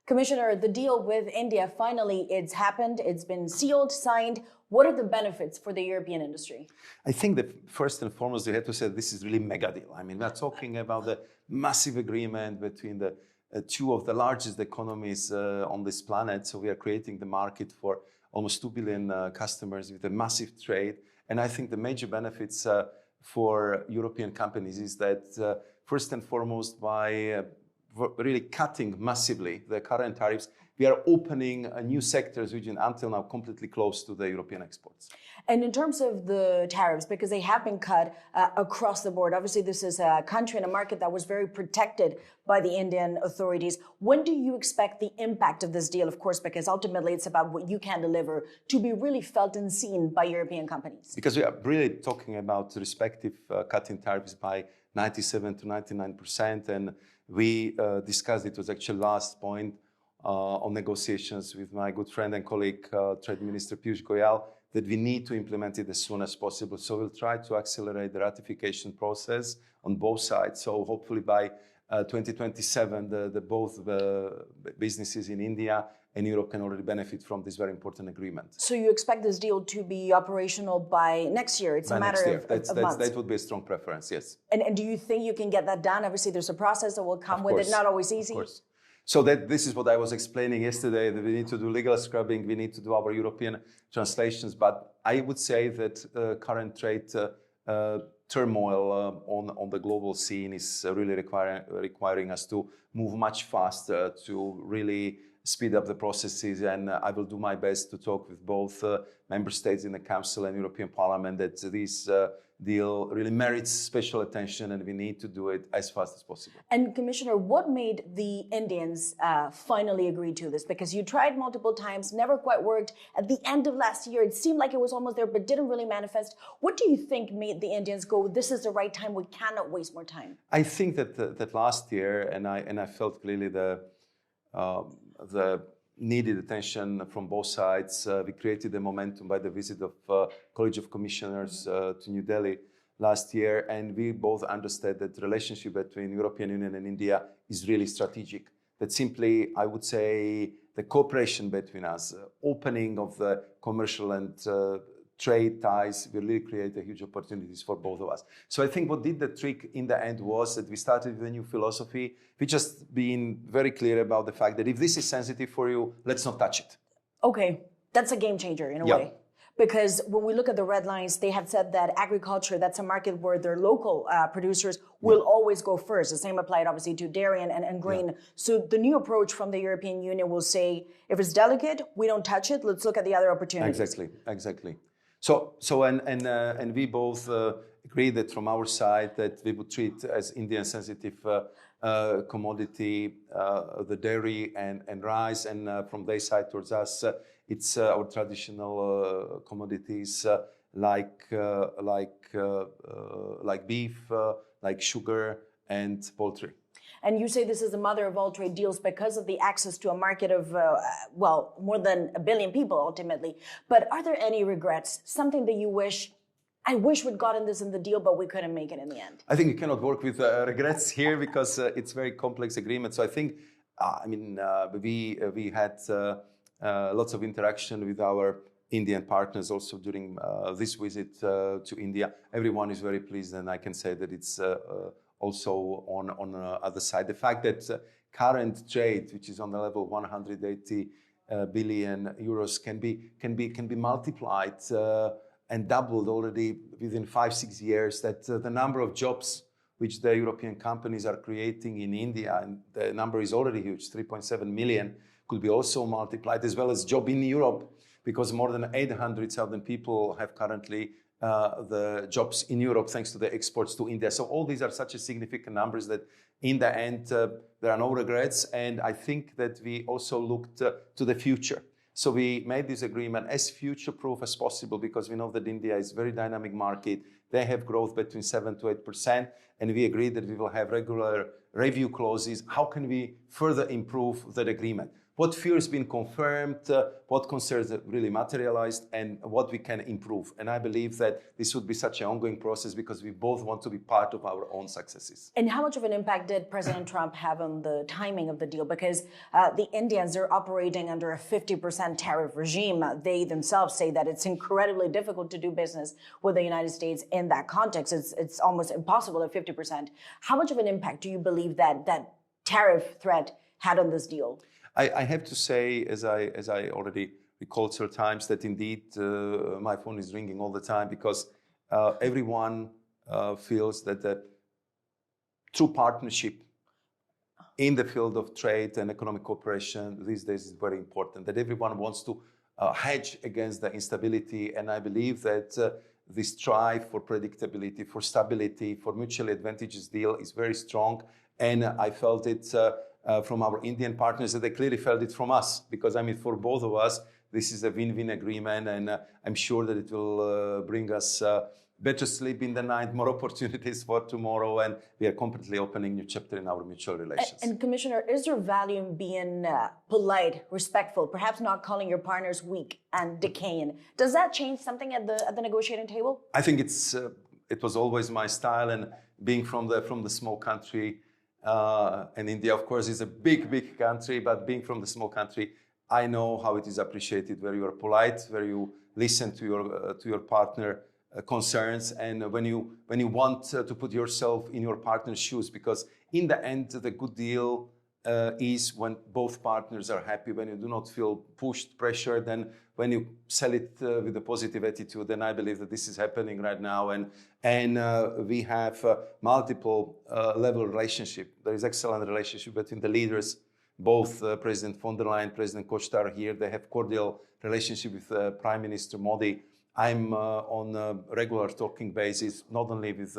Commissioner, the deal with India, finally, it's happened. It's been sealed, signed. What are the benefits for the European industry? I think that first and foremost, you have to say this is really mega deal. I mean, we're talking about the massive agreement between the two of the largest economies on this planet. So we are creating the market for almost 2 billion customers with a massive trade. And I think the major benefits for European companies is that first and foremost, by really cutting massively the current tariffs, we are opening new sectors which are until now completely closed to the European exports. And in terms of the tariffs, because they have been cut across the board, obviously this is a country and a market that was very protected by the Indian authorities. When do you expect the impact of this deal, of course, because ultimately it's about what you can deliver, to be really felt and seen by European companies? Because we are really talking about respective cutting tariffs by 97 to 99%. And we discussed, it was actually last point, on negotiations with my good friend and colleague, Trade Minister Piyush Goyal, that we need to implement it as soon as possible. So we'll try to accelerate the ratification process on both sides. So hopefully by 2027, both businesses in India and Europe can already benefit from this very important agreement. So you expect this deal to be operational by next year? It's a matter of months. That would be a strong preference, yes. And do you think you can get that done? Obviously, there's a process that will come with it, not always easy. Of course. So this is what I was explaining yesterday, that we need to do legal scrubbing, we need to do our European translations. But I would say that current trade turmoil on the global scene is really requiring us to move much faster, to really speed up the processes. And I will do my best to talk with both member states in the Council and European Parliament that this deal really merits special attention and we need to do it as fast as possible. And Commissioner, what made the Indians finally agree to this? Because you tried multiple times, never quite worked. At the end of last year, it seemed like it was almost there, but didn't really manifest. What do you think made the Indians go, this is the right time, we cannot waste more time? I think that last year, and I felt clearly the needed attention from both sides. We created the momentum by the visit of College of Commissioners to New Delhi last year, and we both understood that the relationship between European Union and India is really strategic. That simply, I would say, the cooperation between us, opening of the commercial and trade ties will really create a huge opportunities for both of us. So I think what did the trick in the end was that we started with a new philosophy. We just been very clear about the fact that if this is sensitive for you, let's not touch it. Okay, that's a game changer in a way. Because when we look at the red lines, they have said that agriculture, that's a market where their local producers will always go first. The same applied obviously to dairy and grain. So the new approach from the European Union will say, if it's delicate, we don't touch it. Let's look at the other opportunities. Exactly. So we both agree that from our side that we would treat as Indian sensitive commodity the dairy and rice, and from their side towards us it's our traditional commodities like beef, like sugar and poultry. And you say this is the mother of all trade deals because of the access to a market of, more than 1 billion people ultimately. But are there any regrets? Something that you wish, I wish we'd gotten this in the deal, but we couldn't make it in the end? I think you cannot work with regrets here because it's very complex agreement. So I think, we had lots of interaction with our Indian partners also during this visit to India. Everyone is very pleased, and I can say that it's also on the other side. The fact that current trade, which is on the level of 180 billion euros, can be multiplied and doubled already within 5-6 years, that the number of jobs which the European companies are creating in India, and the number is already huge, 3.7 million, could be also multiplied, as well as job in Europe, because more than 800,000 people have currently the jobs in Europe thanks to the exports to India. So all these are such a significant numbers that in the end there are no regrets. And I think that we also looked to the future. So we made this agreement as future-proof as possible because we know that India is a very dynamic market. They have growth between 7 to 8%, and we agreed that we will have regular review clauses. How can we further improve that agreement? What fear has been confirmed, what concerns that really materialized, and what we can improve. And I believe that this would be such an ongoing process because we both want to be part of our own successes. And how much of an impact did President Trump have on the timing of the deal? Because the Indians are operating under a 50% tariff regime. They themselves say that it's incredibly difficult to do business with the United States in that context. It's almost impossible at 50%. How much of an impact do you believe that tariff threat had on this deal? I have to say, as I already recalled several times, that indeed my phone is ringing all the time because everyone feels that the true partnership in the field of trade and economic cooperation these days is very important, that everyone wants to hedge against the instability. And I believe that this strive for predictability, for stability, for mutually advantageous deal is very strong. And I felt it from our Indian partners, that they clearly felt it from us, because I mean, for both of us, this is a win-win agreement, and I'm sure that it will bring us better sleep in the night, more opportunities for tomorrow, and we are completely opening a new chapter in our mutual relations. And Commissioner, is there value in being polite, respectful, perhaps not calling your partners weak and decaying? Does that change something at the negotiating table? I think it was always my style, and being from the small country. And India, of course, is a big country, but being from the small country, I know how it is appreciated, where you are polite, where you listen to your partner concerns, and when you want to put yourself in your partner's shoes, because in the end, the good deal is when both partners are happy, when you do not feel pushed, pressured, and when you sell it with a positive attitude. And I believe that this is happening right now. And we have multiple level relationship. There is excellent relationship between the leaders. Both President von der Leyen, President Costa are here. They have cordial relationship with Prime Minister Modi. I'm on a regular talking basis, not only with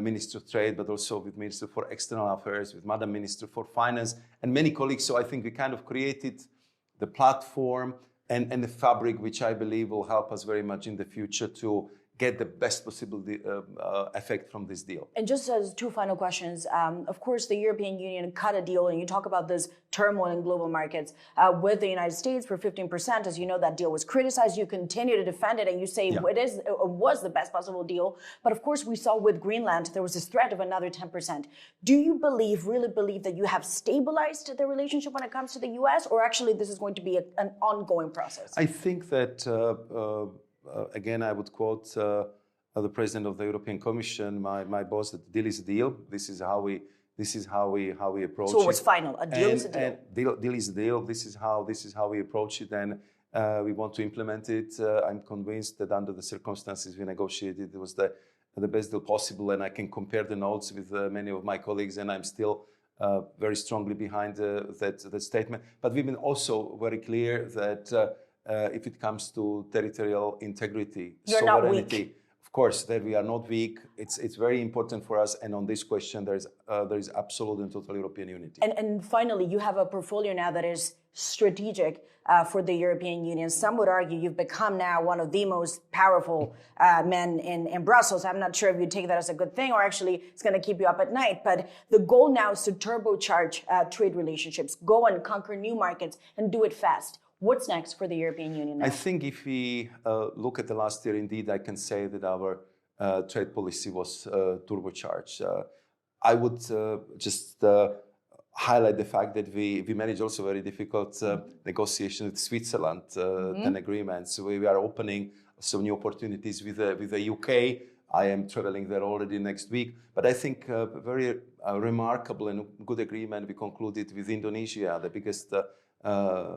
Minister of Trade, but also with Minister for External Affairs, with Madam Minister for Finance, and many colleagues. So I think we kind of created the platform and the fabric, which I believe will help us very much in the future to get the best possible effect from this deal. And just as two final questions, of course, the European Union cut a deal, and you talk about this turmoil in global markets with the United States for 15%. As you know, that deal was criticized. You continue to defend it, and you say it was the best possible deal. But of course, we saw with Greenland, there was this threat of another 10%. Do you really believe that you have stabilized the relationship when it comes to the U.S., or actually this is going to be an ongoing process? I think that again, I would quote the president of the European Commission, my boss, that deal is a deal. This is how we approach it. So it's final. A deal is a deal. And deal is a deal. This is how we approach it, and we want to implement it. I'm convinced that under the circumstances we negotiated, it was the best deal possible, and I can compare the notes with many of my colleagues, and I'm still very strongly behind that statement. But we've been also very clear that if it comes to territorial integrity, sovereignty, of course, that we are not weak. It's very important for us, and on this question, there is absolute and total European unity. And finally, you have a portfolio now that is strategic for the European Union. Some would argue you've become now one of the most powerful men in Brussels. I'm not sure if you take that as a good thing or actually it's going to keep you up at night. But the goal now is to turbocharge trade relationships, go and conquer new markets and do it fast. What's next for the European Union now? I think if we look at the last year, indeed, I can say that our trade policy was turbocharged. I would just highlight the fact that we managed also very difficult negotiation with Switzerland, an agreement. So we are opening some new opportunities with the UK. I am traveling there already next week. But I think a very remarkable and good agreement we concluded with Indonesia, the biggest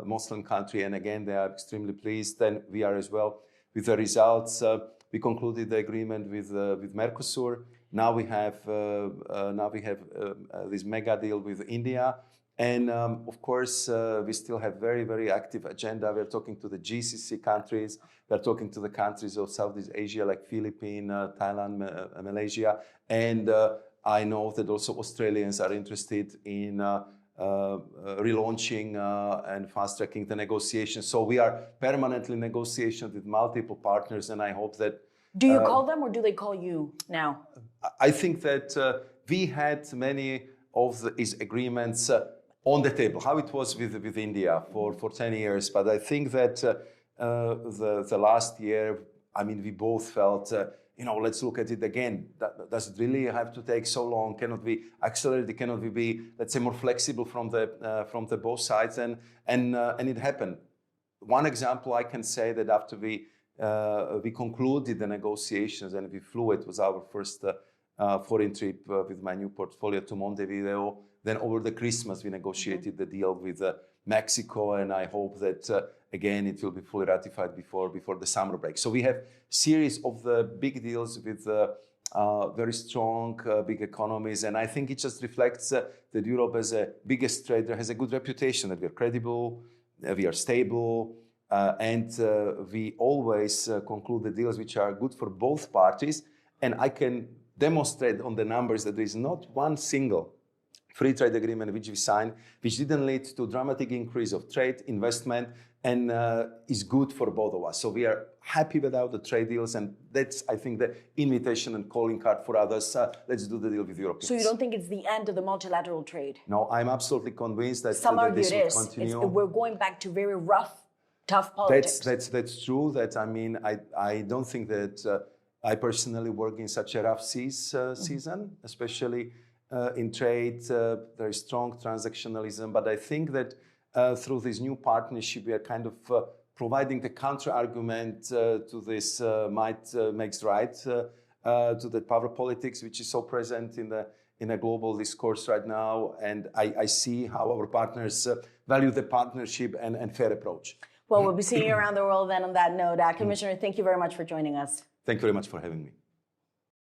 Muslim country, and again they are extremely pleased, and we are as well with the results. We concluded the agreement with Mercosur. Now we have this mega deal with India, and of course we still have very active agenda. We are talking to the GCC countries. We are talking to the countries of Southeast Asia like Philippines, Thailand, Malaysia, and I know that also Australians are interested in relaunching and fast-tracking the negotiations. So we are permanently in negotiations with multiple partners, and I hope that Do you call them or do they call you now? I think that we had many of these agreements on the table, how it was with India for 10 years. But I think that the last year, I mean, we both felt, let's look at it again. Does it really have to take so long? Cannot we accelerate it? Cannot we be, let's say, more flexible from the both sides? And it happened. One example I can say that after we concluded the negotiations and we flew, it was our first foreign trip with my new portfolio to Montevideo. Then over the Christmas, we negotiated the deal with Mexico, and I hope that again it will be fully ratified before the summer break. So we have series of the big deals with very strong big economies, and I think it just reflects that Europe as a biggest trader has a good reputation, that we are credible, we are stable, and we always conclude the deals which are good for both parties. And I can demonstrate on the numbers that there is not one single free trade agreement which we signed which didn't lead to dramatic increase of trade, investment, and is good for both of us. So we are happy with the trade deals, and that's, I think, the invitation and calling card for others. Let's do the deal with Europeans. So you don't think it's the end of the multilateral trade? No, I'm absolutely convinced that, Some argue this it will is. continue. We're going back to very rough, tough politics. That's true. That, I mean, I don't think that I personally work in such a rough season, especially in trade. There is strong transactionalism, but I think that through this new partnership, we are kind of providing the counter argument to this might makes right to the power politics, which is so present in a global discourse right now. And I see how our partners value the partnership and fair approach. Well, we'll be seeing you around the world then on that note. Commissioner, thank you very much for joining us. Thank you very much for having me.